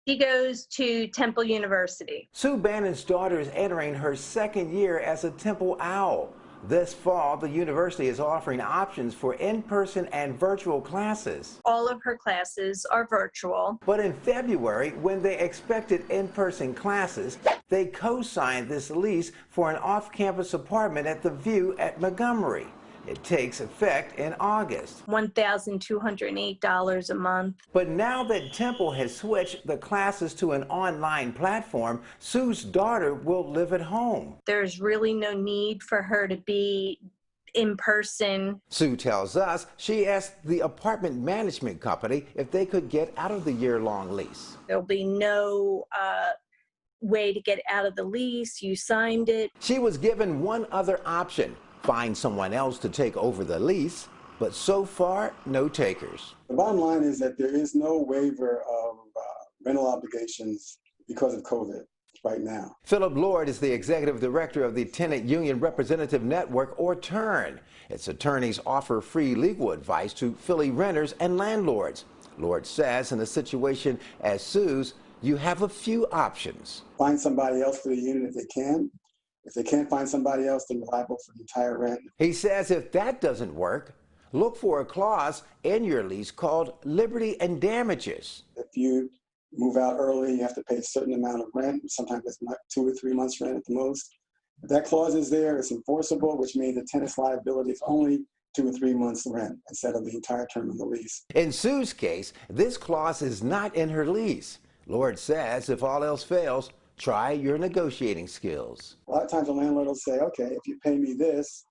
She goes to Temple University. Sue Bannon's daughter is entering her second year as a Temple Owl. This fall, the university is offering options for in-person and virtual classes. All of her classes are virtual. But in February, when they expected in-person classes, they co-signed this lease for an off-campus apartment at The View at Montgomery. It takes effect in August. $1,208 a month. But now that Temple has switched the classes to an online platform, Sue's daughter will live at home. There's really no need for her to be in person. Sue tells us she asked the apartment management company if they could get out of the year-long lease. There'll be no way to get out of the lease. You signed it. She was given one other option: find someone else to take over the lease, but so far, no takers. The bottom line is that there is no waiver of rental obligations because of COVID right now. Philip Lord is the executive director of the Tenant Union Representative Network, or TURN. Its attorneys offer free legal advice to Philly renters and landlords. Lord says in a situation as Sue's, you have a few options. Find somebody else for the unit if they can. If they can't find somebody else, then you're liable for the entire rent. He says if that doesn't work, look for a clause in your lease called liberty and damages. If you move out early, you have to pay a certain amount of rent. Sometimes it's 2 or 3 months rent at the most. If that clause is there, it's enforceable, which means the tenant's liability is only 2 or 3 months rent instead of the entire term of the lease. In Sue's case, this clause is not in her lease. Lord says if all else fails, try your negotiating skills. A lot of times a landlord will say, okay, if you pay me this,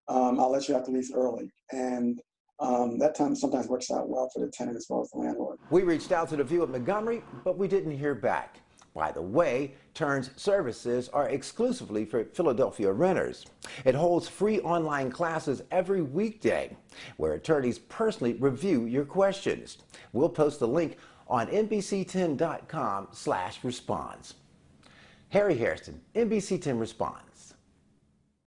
I'll let you out the lease early. And that time sometimes works out well for the tenant as well as the landlord. We reached out to The View at Montgomery, but we didn't hear back. By the way, TURN's services are exclusively for Philadelphia renters. It holds free online classes every weekday where attorneys personally review your questions. We'll post the link on NBC10.com/responds. Harry Hairston, NBC10 Responds.